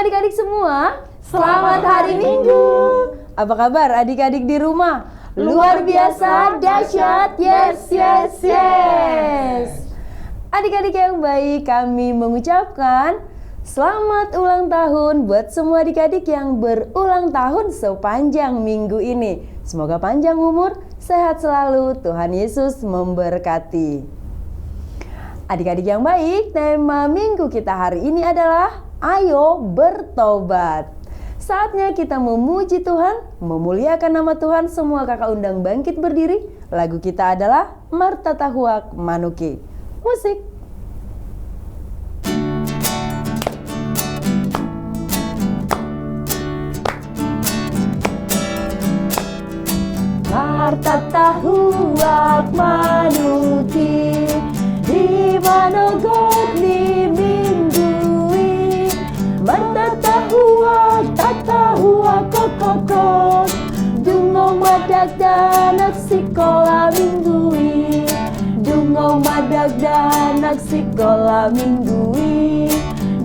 adik-adik semua, selamat hari Minggu. Apa kabar adik-adik di rumah? Luar biasa, dahsyat, yes. Adik-adik yang baik, kami mengucapkan selamat ulang tahun buat semua adik-adik yang berulang tahun sepanjang minggu ini. Semoga panjang umur, sehat selalu, Tuhan Yesus memberkati. Adik-adik yang baik, tema minggu kita hari ini adalah Ayo bertobat. Saatnya kita memuji Tuhan, memuliakan nama Tuhan. Semua kakak undang bangkit berdiri. Lagu kita adalah Marta Tahuak Manuki. Musik. Marta Tahuak Manuki di manogok di minggui. Marta Tahuak kokokok dungong madag danak sikola minggui. Dungong madag danak sikola minggui.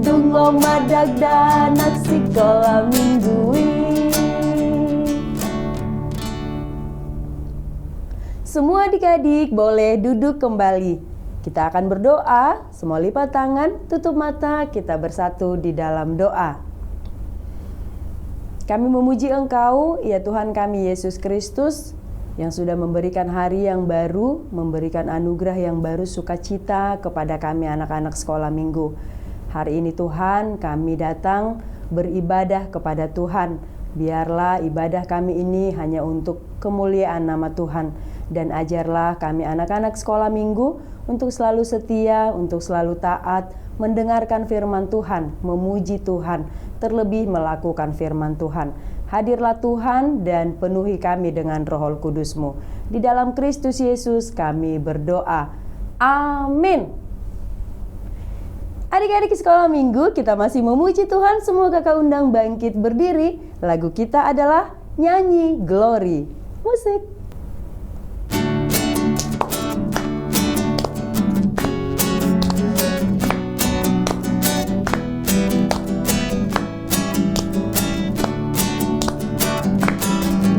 Dungong madag danak sikola minggui. Semua adik-adik boleh duduk kembali. Kita akan berdoa, semua lipat tangan, tutup mata, kita bersatu di dalam doa. Kami memuji Engkau, ya Tuhan kami Yesus Kristus, yang sudah memberikan hari yang baru, memberikan anugerah yang baru, sukacita kepada kami anak-anak sekolah minggu. Hari ini Tuhan, kami datang beribadah kepada Tuhan. Biarlah ibadah kami ini hanya untuk kemuliaan nama Tuhan. Dan ajarlah kami anak-anak sekolah minggu untuk selalu setia, untuk selalu taat, mendengarkan firman Tuhan, memuji Tuhan, terlebih melakukan firman Tuhan. Hadirlah Tuhan dan penuhi kami dengan Roh Kudus-Mu. Di dalam Kristus Yesus kami berdoa. Amin. Adik-adik sekolah minggu, kita masih memuji Tuhan. Semua kakak undang bangkit berdiri. Lagu kita adalah Nyanyi Glory. Musik.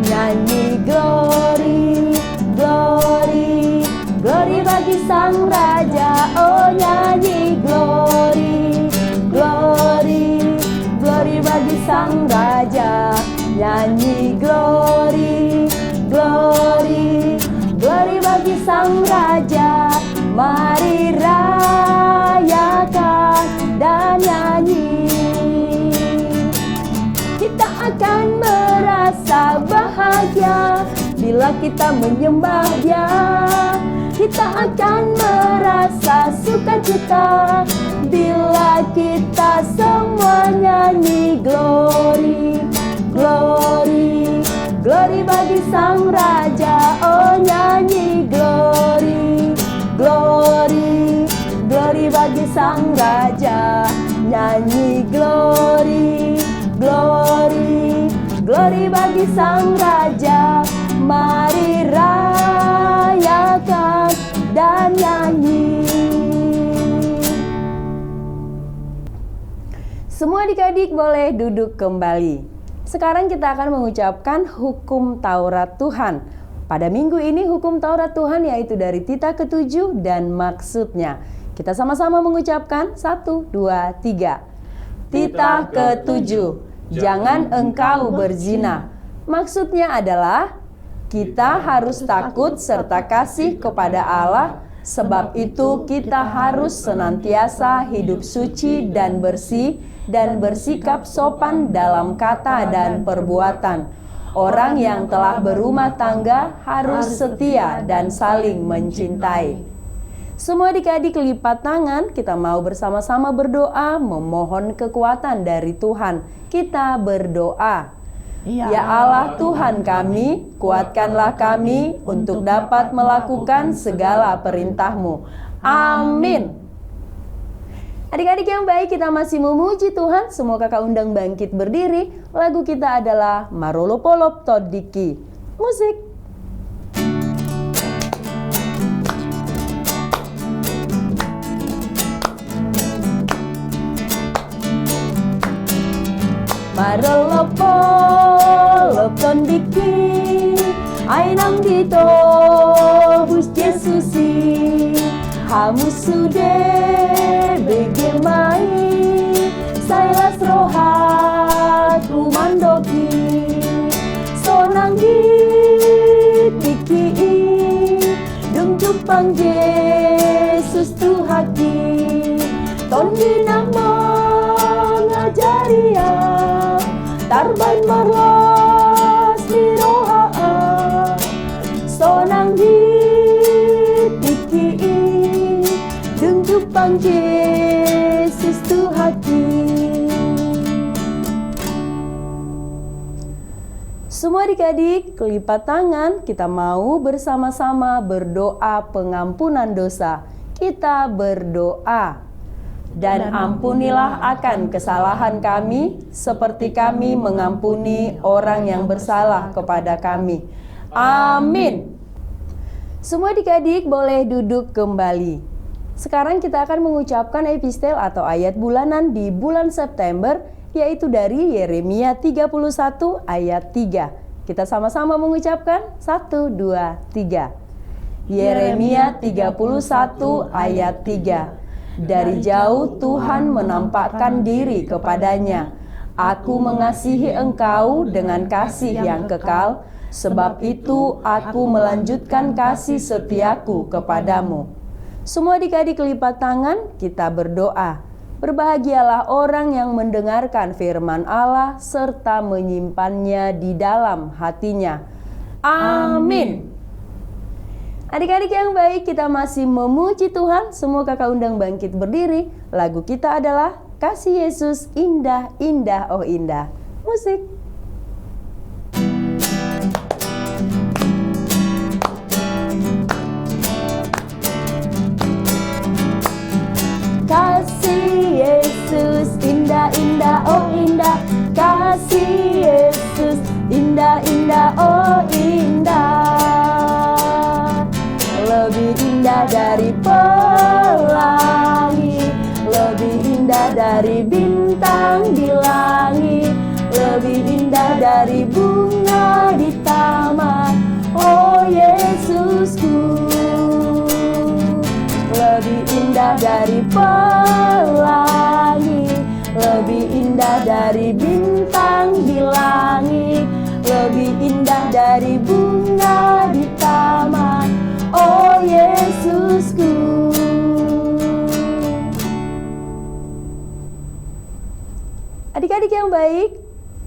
Nyanyi glory, glory, glory bagi Sang Raja. Oh nyanyi glory, glory, glory bagi Sang Raja. Nyanyi glory, glory, glory bagi Sang Raja. Mari rayakan dan nyanyi. Kita akan merasa bahagia bila kita menyembah Dia. Kita akan merasa sukacita bila kita semua nyanyi glory, glory, glory bagi Sang Raja. Oh nyanyi glory, glory, glory bagi Sang Raja. Nyanyi glory, glory, glory bagi Sang Raja. Mari rayakan dan nyanyi. Semua adik-adik boleh duduk kembali. Sekarang kita akan mengucapkan hukum Taurat Tuhan. Pada minggu ini hukum Taurat Tuhan yaitu dari Tita ke-7 dan maksudnya. Kita sama-sama mengucapkan 1, 2, 3. Tita ke-7. Jangan engkau berzina. Maksudnya adalah kita harus takut serta kasih kepada Allah. Sebab itu kita harus senantiasa hidup suci dan bersih dan bersikap sopan dalam kata dan perbuatan. Orang yang telah berumah tangga harus setia dan saling mencintai. Semua adik-adik lipat tangan, kita mau bersama-sama berdoa, memohon kekuatan dari Tuhan. Kita berdoa. Ya Allah Tuhan kami, kuatkanlah kami untuk dapat melakukan segala perintah-Mu. Amin. Adik-adik yang baik, kita masih memuji Tuhan. Semua kakak undang bangkit berdiri. Lagu kita adalah Marolopolop Todiki. Musik. Marolopo lopton biki ainam dito bus Yesusi hamu sude begemai sailas rohat rumandoki sonang di biki dung jupang Yesus Tuhaki tondi nama ngajaria tarban marlas miroha sonang di tiki dung jupang Yesus Tuhaki. Semua adik-adik, lipat tangan, kita mau bersama-sama berdoa pengampunan dosa. Kita berdoa. Dan ampunilah akan kesalahan kami, seperti kami mengampuni orang yang bersalah kepada kami. Amin. Semua adik-adik boleh duduk kembali. Sekarang kita akan mengucapkan epistel atau ayat bulanan di bulan September, yaitu dari Yeremia 31 ayat 3. Kita sama-sama mengucapkan 1, 2, 3. Yeremia 31 ayat 3. Dari jauh Tuhan menampakkan diri kepadanya. Aku mengasihi engkau dengan kasih yang kekal, sebab itu aku melanjutkan kasih setiaku kepadamu. Semua adik-adik lipat tangan, kita berdoa. Berbahagialah orang yang mendengarkan firman Allah serta menyimpannya di dalam hatinya. Amin. Adik-adik yang baik, kita masih memuji Tuhan. Semua kakak undang bangkit berdiri. Lagu kita adalah Kasih Yesus Indah, Indah, Oh Indah. Musik. Kasih Yesus indah, indah, oh indah. Kasih Yesus indah, indah, oh indah. Lebih indah dari pelangi, lebih indah dari bintang di langit, lebih indah dari bunga di taman. Oh Yesusku, lebih indah dari pelangi, lebih indah dari bintang di langit, lebih indah dari bunga di taman. Oh Yesusku. Adik-adik yang baik,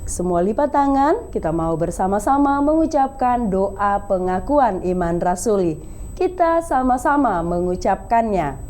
semua lipat tangan, kita mau bersama-sama mengucapkan doa pengakuan iman rasuli. Kita sama-sama mengucapkannya.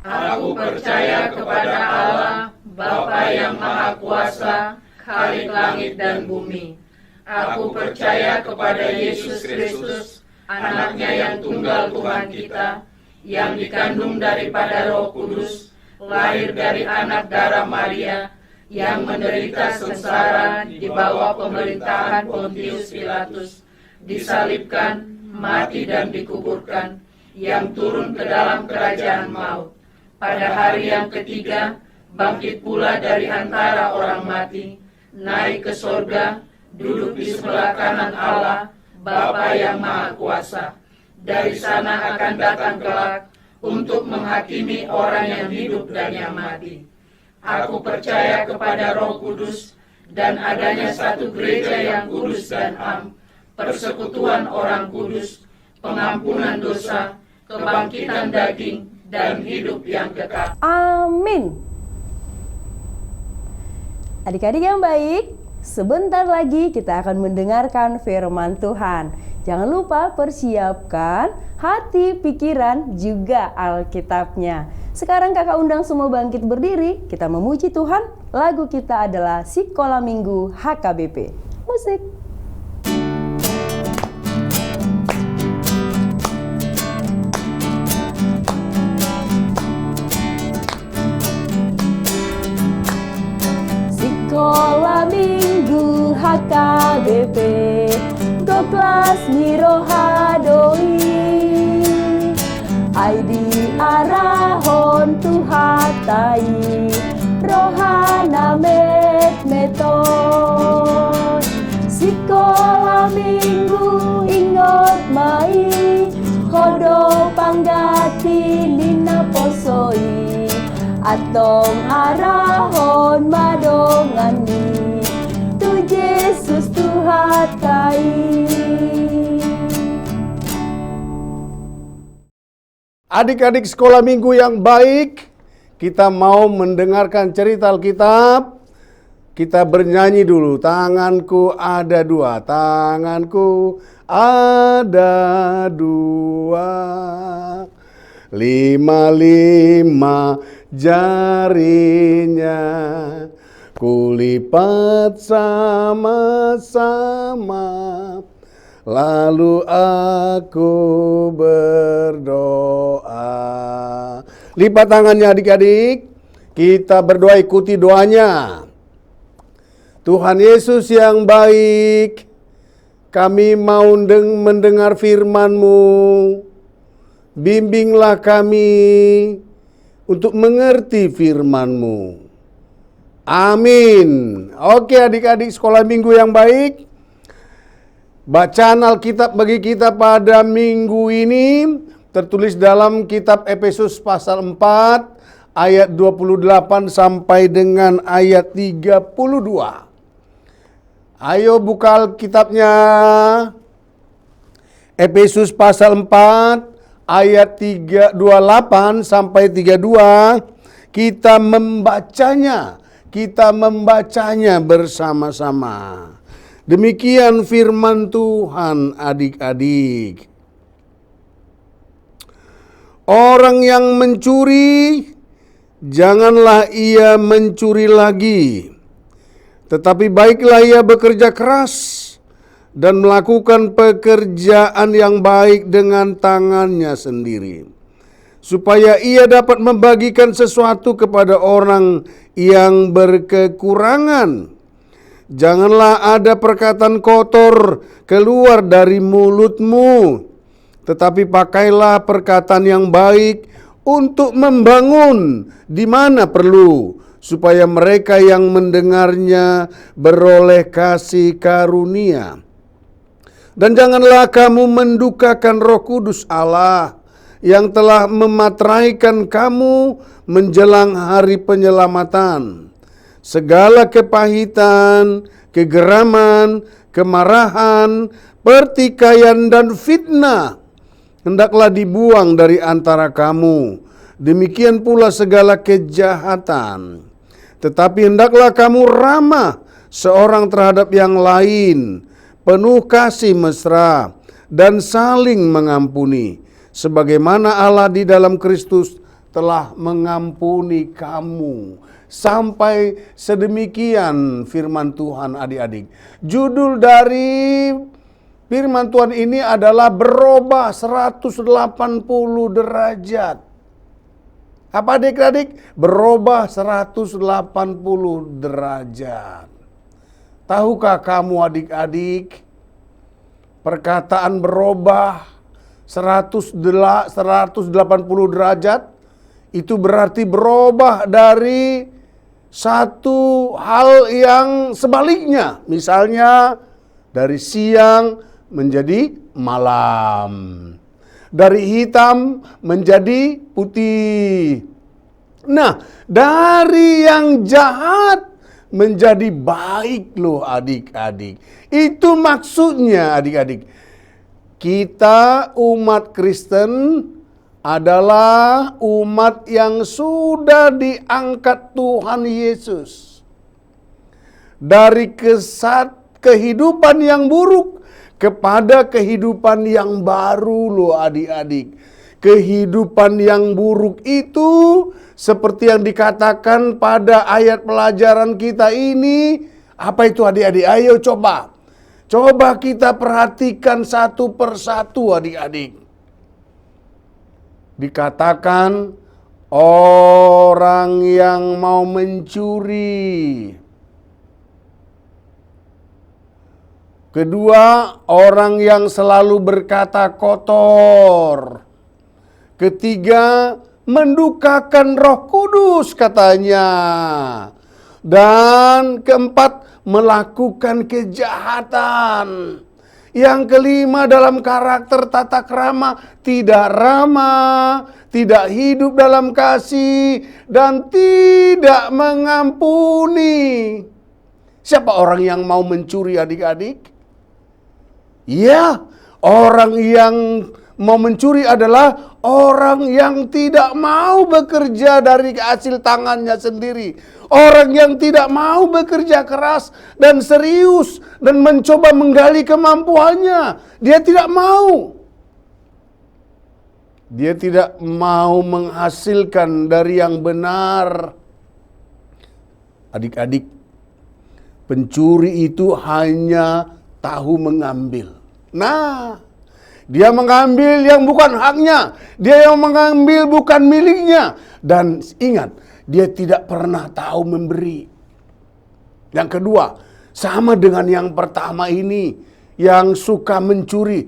Aku percaya kepada Allah, Bapa yang Maha Kuasa, Khalik langit dan bumi. Aku percaya kepada Yesus Kristus, Anaknya yang tunggal Tuhan kita, yang dikandung daripada Roh Kudus, lahir dari anak darah Maria, yang menderita sengsara di bawah pemerintahan Pontius Pilatus, disalibkan, mati dan dikuburkan, yang turun ke dalam kerajaan maut. Pada hari yang ketiga, bangkit pula dari antara orang mati, naik ke sorga, duduk di sebelah kanan Allah, Bapa yang Maha Kuasa. Dari sana akan datang kelak untuk menghakimi orang yang hidup dan yang mati. Aku percaya kepada Roh Kudus dan adanya satu gereja yang kudus dan am, persekutuan orang kudus, pengampunan dosa, kebangkitan daging, dan hidup yang kekal. Amin. Adik-adik yang baik, sebentar lagi kita akan mendengarkan firman Tuhan. Jangan lupa persiapkan hati, pikiran, juga Alkitabnya. Sekarang kakak undang semua bangkit berdiri, kita memuji Tuhan. Lagu kita adalah Sekolah Minggu HKBP. Musik. Sekolah Minggu HKBP, Goklas Mirohadoi, Aidi Arahon Tuhatai, Rohana Met beton. Sekolah minggu ingot mai, kodo panggati nina posoi, atong arahon madongani, tu Yesus Tuhan kai. Adik-adik sekolah minggu yang baik, kita mau mendengarkan cerita Alkitab. Kita bernyanyi dulu. Tanganku ada dua, tanganku ada dua, lima jarinya, kulipat sama-sama, lalu aku berdoa. Lipat tangannya adik-adik, kita berdoa, ikuti doanya. Tuhan Yesus yang baik, kami mau mendengar firman-Mu. Bimbinglah kami untuk mengerti firman-Mu. Amin. Oke adik-adik sekolah minggu yang baik, bacaan Alkitab bagi kita pada minggu ini tertulis dalam kitab Efesus pasal 4 ayat 28 sampai dengan ayat 32. Ayo buka Alkitabnya. Efesus pasal 4 ayat 28 sampai 32. Kita membacanya bersama-sama. Demikian firman Tuhan adik-adik. Orang yang mencuri, janganlah ia mencuri lagi. Tetapi baiklah ia bekerja keras dan melakukan pekerjaan yang baik dengan tangannya sendiri, supaya ia dapat membagikan sesuatu kepada orang yang berkekurangan. Janganlah ada perkataan kotor keluar dari mulutmu, tetapi pakailah perkataan yang baik untuk membangun di mana perlu, supaya mereka yang mendengarnya beroleh kasih karunia. Dan janganlah kamu mendukakan Roh Kudus Allah yang telah memateraikan kamu menjelang hari penyelamatan. Segala kepahitan, kegeraman, kemarahan, pertikaian dan fitnah hendaklah dibuang dari antara kamu. Demikian pula segala kejahatan. Tetapi hendaklah kamu ramah seorang terhadap yang lain, penuh kasih mesra, dan saling mengampuni, sebagaimana Allah di dalam Kristus telah mengampuni kamu. Sampai sedemikian firman Tuhan adik-adik. Judul dari firman Tuhan ini adalah berubah 180 derajat. Apa adik-adik? Berubah 180 derajat. Tahukah kamu adik-adik, perkataan berubah 180 derajat itu berarti berubah dari satu hal yang sebaliknya. Misalnya dari siang menjadi malam, dari hitam menjadi putih. Nah, dari yang jahat menjadi baik loh adik-adik. Itu maksudnya adik-adik. Kita umat Kristen adalah umat yang sudah diangkat Tuhan Yesus dari kehidupan yang buruk kepada kehidupan yang baru loh adik-adik. Kehidupan yang buruk itu seperti yang dikatakan pada ayat pelajaran kita ini. Apa itu adik-adik? Ayo coba kita perhatikan satu persatu adik-adik. Dikatakan orang yang mau mencuri. Kedua, orang yang selalu berkata kotor. Ketiga, mendukakan Roh Kudus katanya. Dan keempat, melakukan kejahatan. Yang kelima, dalam karakter tata krama tidak ramah, tidak hidup dalam kasih, dan tidak mengampuni. Siapa orang yang mau mencuri, adik-adik? Ya, orang yang mau mencuri adalah orang yang tidak mau bekerja dari hasil tangannya sendiri. Orang yang tidak mau bekerja keras dan serius dan mencoba menggali kemampuannya. Dia tidak mau. Dia tidak mau menghasilkan dari yang benar. Adik-adik, pencuri itu hanya tahu mengambil. Nah, dia mengambil yang bukan haknya. Dia yang mengambil bukan miliknya. Dan ingat, dia tidak pernah tahu memberi. Yang kedua, sama dengan yang pertama ini, yang suka mencuri,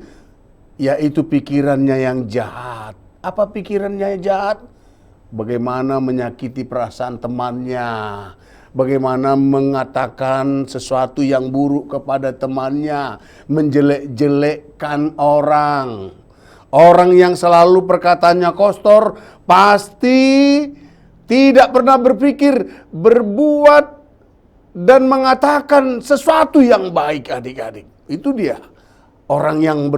yaitu pikirannya yang jahat. Apa pikirannya yang jahat? Bagaimana menyakiti perasaan temannya. Bagaimana mengatakan sesuatu yang buruk kepada temannya, menjelek-jelekkan orang. Orang yang selalu perkataannya kotor pasti tidak pernah berpikir, berbuat, dan mengatakan sesuatu yang baik, adik-adik. Itu dia, orang yang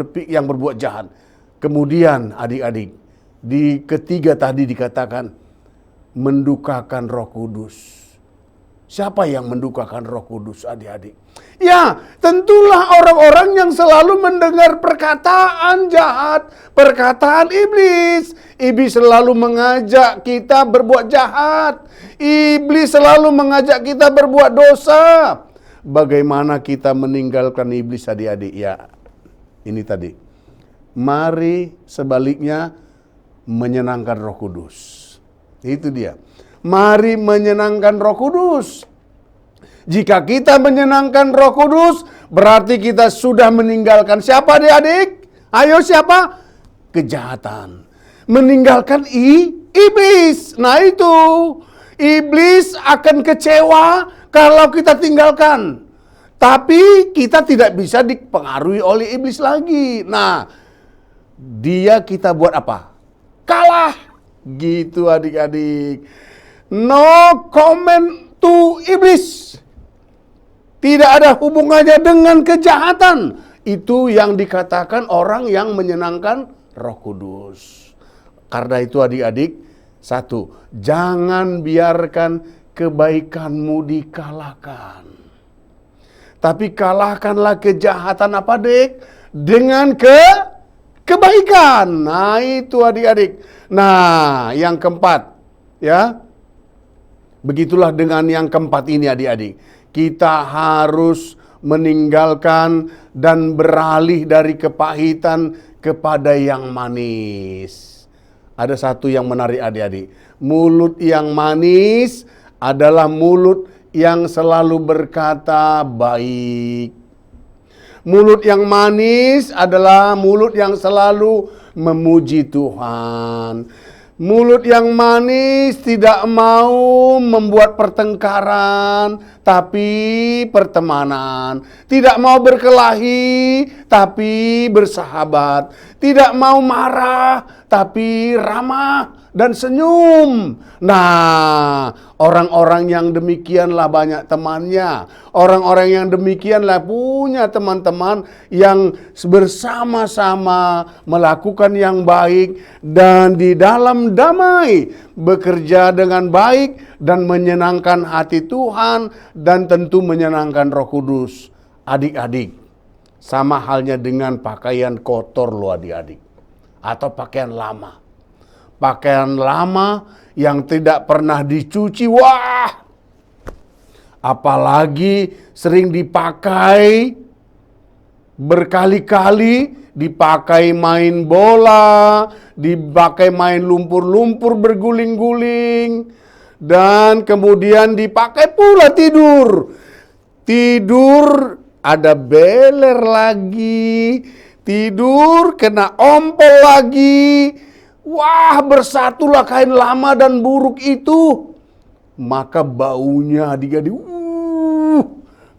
berbuat jahat. Kemudian adik-adik, di ketiga tadi dikatakan mendukakan Roh Kudus. Siapa yang mendukakan Roh Kudus, adik-adik? Ya, tentulah orang-orang yang selalu mendengar perkataan jahat, perkataan iblis. Iblis selalu mengajak kita berbuat jahat. Iblis selalu mengajak kita berbuat dosa. Bagaimana kita meninggalkan iblis, adik-adik? Ya, ini tadi. Mari sebaliknya menyenangkan Roh Kudus. Itu dia. Mari menyenangkan Roh Kudus. Jika kita menyenangkan Roh Kudus, berarti kita sudah meninggalkan siapa, adik-adik? Ayo, siapa? Kejahatan. Meninggalkan iblis. Nah itu, iblis akan kecewa kalau kita tinggalkan. Tapi kita tidak bisa dipengaruhi oleh iblis lagi. Nah, dia kita buat apa? Kalah. Gitu, adik-adik. No comment to iblis. Tidak ada hubungannya dengan kejahatan. Itu yang dikatakan orang yang menyenangkan Roh Kudus. Karena itu adik-adik, satu, jangan biarkan kebaikanmu dikalahkan. Tapi kalahkanlah kejahatan apa, Dik? Dengan kebaikan. Nah itu adik-adik. Nah yang keempat, ya. Begitulah dengan yang keempat ini adik-adik. Kita harus meninggalkan dan beralih dari kepahitan kepada yang manis. Ada satu yang menarik adik-adik. Mulut yang manis adalah mulut yang selalu berkata baik. Mulut yang manis adalah mulut yang selalu memuji Tuhan. Mulut yang manis tidak mau membuat pertengkaran, tapi pertemanan. Tidak mau berkelahi, tapi bersahabat. Tidak mau marah, tapi ramah dan senyum. Nah, orang-orang yang demikianlah banyak temannya. Orang-orang yang demikianlah punya teman-teman yang bersama-sama melakukan yang baik dan di dalam damai, bekerja dengan baik dan menyenangkan hati Tuhan dan tentu menyenangkan Roh Kudus. Adik-adik, sama halnya dengan pakaian kotor lo adik-adik, atau pakaian lama. Pakaian lama yang tidak pernah dicuci, wah, apalagi sering dipakai berkali-kali, dipakai main bola, dipakai main lumpur-lumpur berguling-guling, dan kemudian dipakai pula tidur. Tidur ada beler lagi, tidur kena ompol lagi. Wah, bersatulah kain lama dan buruk itu. maka baunya adik-adik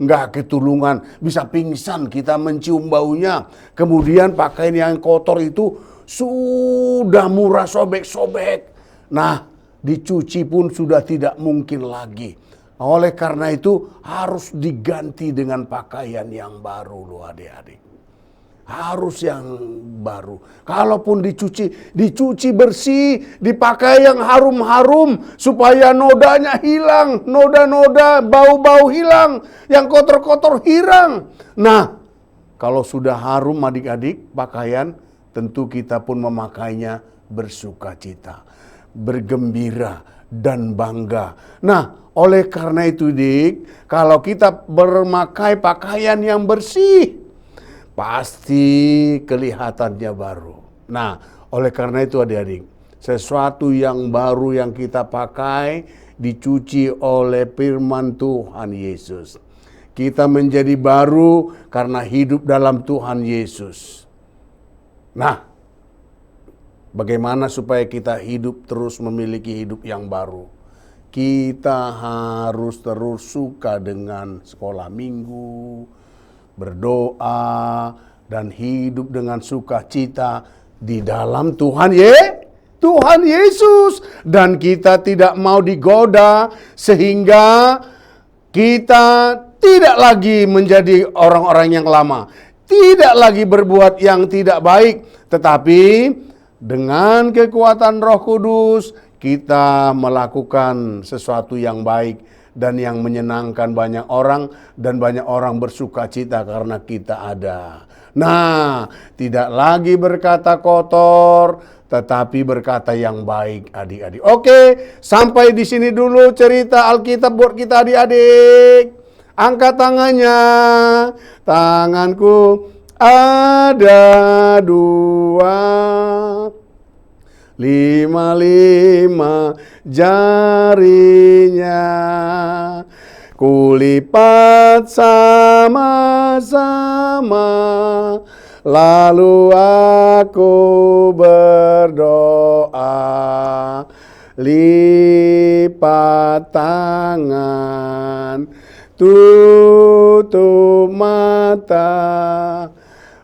nggak ketulungan, bisa pingsan kita mencium baunya. Kemudian pakaian yang kotor itu sudah murah sobek-sobek. Nah, dicuci pun sudah tidak mungkin lagi. Oleh karena itu harus diganti dengan pakaian yang baru loh adik-adik. Harus yang baru. Kalaupun dicuci bersih, dipakai yang harum-harum supaya nodanya hilang, noda-noda, bau-bau hilang, yang kotor-kotor hilang. Nah, kalau sudah harum adik-adik pakaian, tentu kita pun memakainya bersukacita, bergembira dan bangga. Nah, oleh karena itu Dik, kalau kita bermakai pakaian yang bersih, pasti kelihatannya baru. Nah, oleh karena itu adik-adik, sesuatu yang baru yang kita pakai dicuci oleh firman Tuhan Yesus. Kita menjadi baru karena hidup dalam Tuhan Yesus. Nah, bagaimana supaya kita hidup terus memiliki hidup yang baru? Kita harus terus suka dengan sekolah minggu, berdoa, dan hidup dengan sukacita di dalam Tuhan Yesus. Dan kita tidak mau digoda sehingga kita tidak lagi menjadi orang-orang yang lama, tidak lagi berbuat yang tidak baik, tetapi dengan kekuatan Roh Kudus kita melakukan sesuatu yang baik dan yang menyenangkan banyak orang, dan banyak orang bersukacita karena kita ada. Nah, tidak lagi berkata kotor, tetapi berkata yang baik adik-adik. Oke, sampai di sini dulu cerita Alkitab buat kita adik-adik. Angkat tangannya. Tanganku ada dua, 5 jarinya, kulipat sama-sama, lalu aku berdoa. Lipat tangan, tutup mata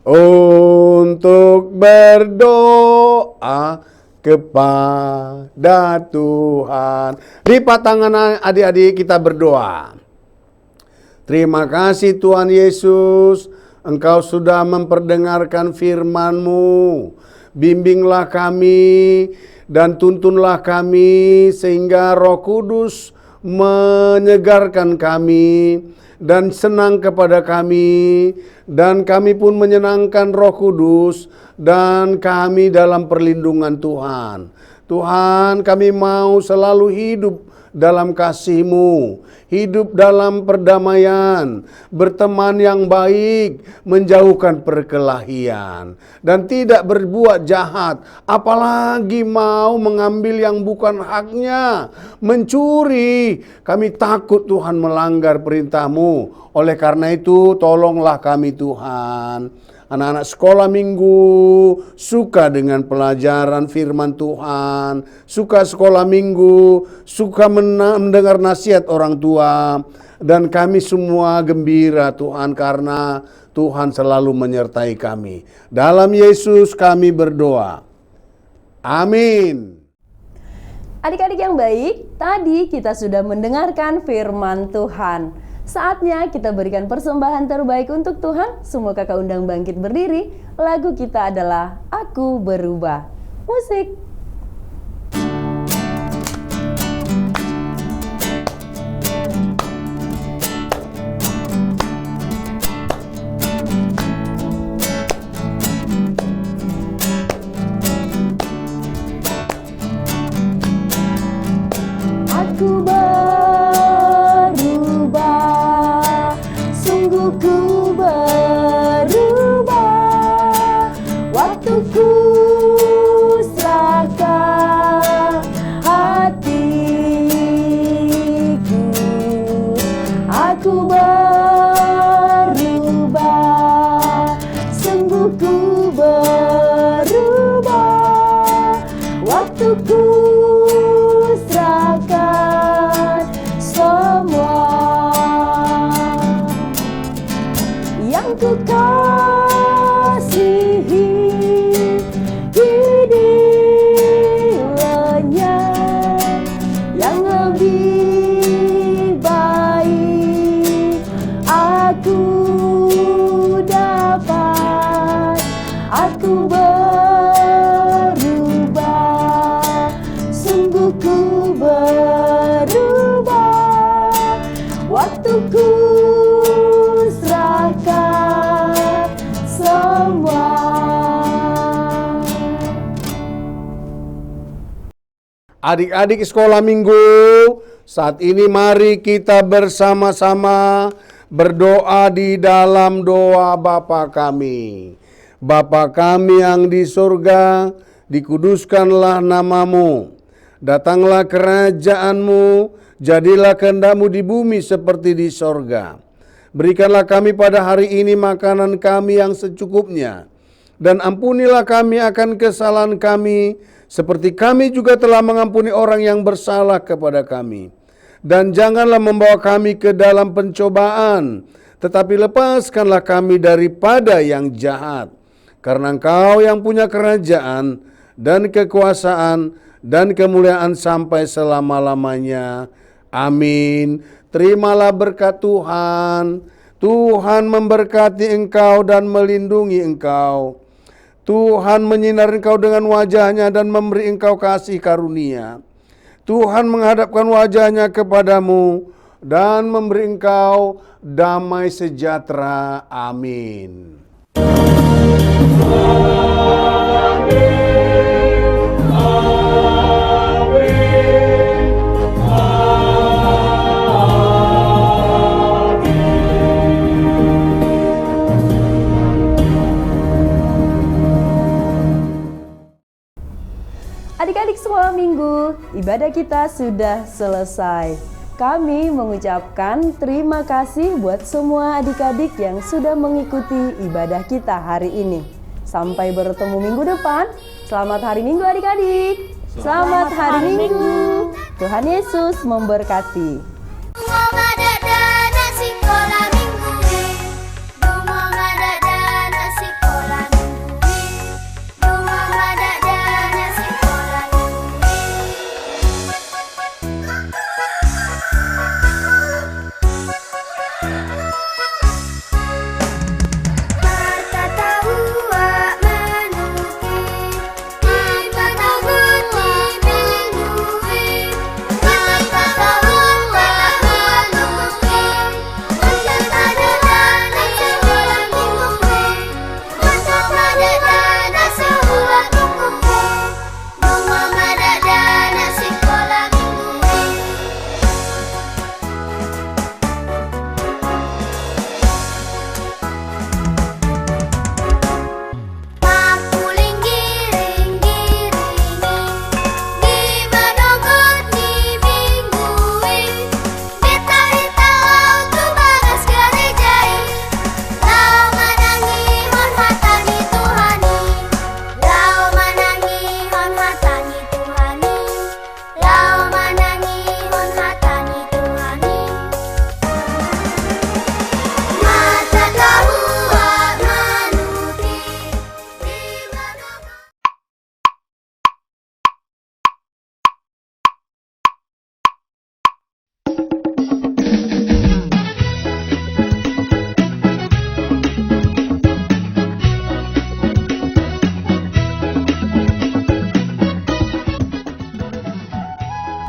untuk berdoa kepada Tuhan. Lipat tangan adik-adik, kita berdoa. Terima kasih Tuhan Yesus, Engkau sudah memperdengarkan firman-Mu. Bimbinglah kami dan tuntunlah kami sehingga Roh Kudus menyegarkan kami dan senang kepada kami, dan kami pun menyenangkan Roh Kudus, dan kami dalam perlindungan Tuhan. Tuhan, kami mau selalu hidup dalam kasih-Mu, hidup dalam perdamaian, berteman yang baik, menjauhkan perkelahian, dan tidak berbuat jahat, apalagi mau mengambil yang bukan haknya, mencuri. Kami takut Tuhan melanggar perintah-Mu. Oleh karena itu, tolonglah kami Tuhan. Anak-anak sekolah minggu suka dengan pelajaran firman Tuhan, suka sekolah minggu, suka mendengar nasihat orang tua, dan kami semua gembira Tuhan karena Tuhan selalu menyertai kami. Dalam Yesus kami berdoa. Amin. Adik-adik yang baik, tadi kita sudah mendengarkan firman Tuhan. Saatnya kita berikan persembahan terbaik untuk Tuhan. Semua kakak undang bangkit berdiri. Lagu kita adalah Aku Berubah. Musik. Aku berubah, sungguh ku berubah. Waktuku serahkan mengasihi idilanya yang lebih baik. Aku dapat, aku berubah, sungguh ku berubah. Waktuku serahkan semua. Adik-adik sekolah minggu, saat ini mari kita bersama-sama berdoa di dalam doa Bapa kami. Bapa kami yang di surga, dikuduskanlah namamu. Datanglah kerajaanmu, jadilah kehendak-mu di bumi seperti di sorga. Berikanlah kami pada hari ini makanan kami yang secukupnya. Dan ampunilah kami akan kesalahan kami, seperti kami juga telah mengampuni orang yang bersalah kepada kami. Dan janganlah membawa kami ke dalam pencobaan, tetapi lepaskanlah kami daripada yang jahat. Karena Engkau yang punya kerajaan dan kekuasaan dan kemuliaan sampai selama-lamanya. Amin. Terimalah berkat Tuhan. Tuhan memberkati engkau dan melindungi engkau. Tuhan menyinari engkau dengan wajah-Nya dan memberi engkau kasih karunia. Tuhan menghadapkan wajah-Nya kepadamu dan memberi engkau damai sejahtera. Amin. Adik-adik sekolah minggu, ibadah kita sudah selesai. Kami mengucapkan terima kasih buat semua adik-adik yang sudah mengikuti ibadah kita hari ini. Sampai bertemu minggu depan. Selamat hari Minggu adik-adik. Selamat hari Minggu. Tuhan Yesus memberkati.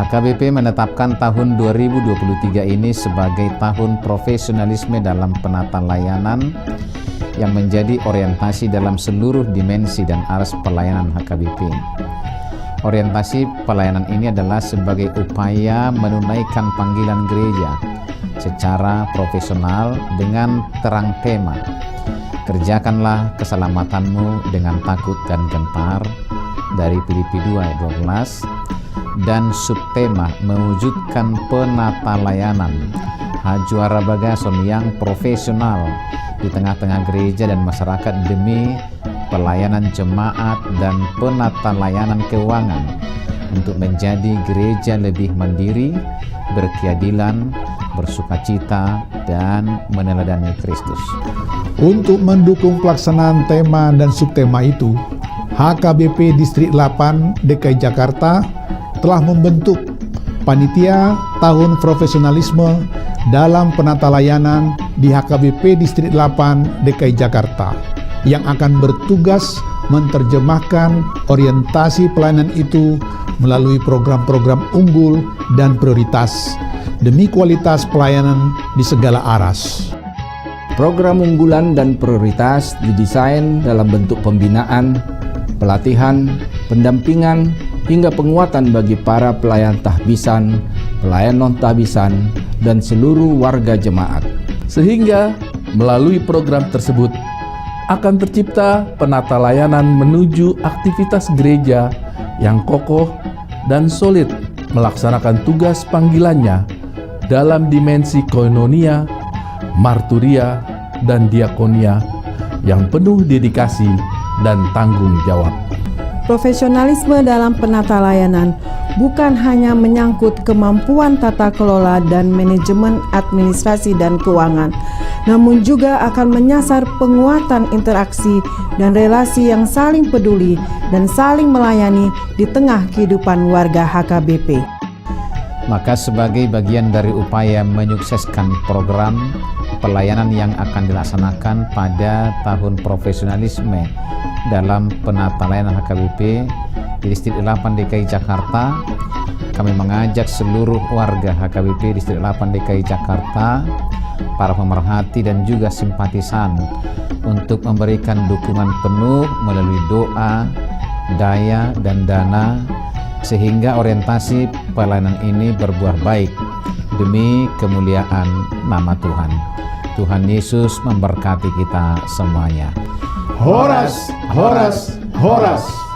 HKBP menetapkan tahun 2023 ini sebagai tahun profesionalisme dalam penata layanan yang menjadi orientasi dalam seluruh dimensi dan aras pelayanan HKBP. Orientasi pelayanan ini adalah sebagai upaya menunaikan panggilan gereja secara profesional dengan terang tema, kerjakanlah keselamatanmu dengan takut dan gentar, dari Filipi 2 ayat 12, dan subtema mewujudkan penata layanan Hajuara Bagason yang profesional di tengah-tengah gereja dan masyarakat demi pelayanan jemaat dan penata layanan keuangan untuk menjadi gereja lebih mandiri, berkeadilan, bersukacita, dan meneladani Kristus. Untuk mendukung pelaksanaan tema dan subtema itu, HKBP Distrik 8 DKI Jakarta telah membentuk Panitia Tahun Profesionalisme dalam Penata Layanan di HKBP Distrik 8 DKI Jakarta yang akan bertugas menerjemahkan orientasi pelayanan itu melalui program-program unggul dan prioritas demi kualitas pelayanan di segala aras. Program unggulan dan prioritas didesain dalam bentuk pembinaan, pelatihan, pendampingan, hingga penguatan bagi para pelayan tahbisan, pelayan non-tahbisan, dan seluruh warga jemaat. Sehingga melalui program tersebut akan tercipta penata layanan menuju aktivitas gereja yang kokoh dan solid melaksanakan tugas panggilannya dalam dimensi koinonia, marturia, dan diakonia yang penuh dedikasi dan tanggung jawab. Profesionalisme dalam penata layanan bukan hanya menyangkut kemampuan tata kelola dan manajemen administrasi dan keuangan, namun juga akan menyasar penguatan interaksi dan relasi yang saling peduli dan saling melayani di tengah kehidupan warga HKBP. Maka sebagai bagian dari upaya menyukseskan program pelayanan yang akan dilaksanakan pada tahun profesionalisme dalam penata layanan HKBP di Distrik 8 DKI Jakarta, kami mengajak seluruh warga HKBP Distrik 8 DKI Jakarta, para pemerhati dan juga simpatisan untuk memberikan dukungan penuh melalui doa, daya, dan dana sehingga orientasi pelayanan ini berbuah baik demi kemuliaan nama Tuhan. Tuhan Yesus memberkati kita semuanya. Horas, horas, horas.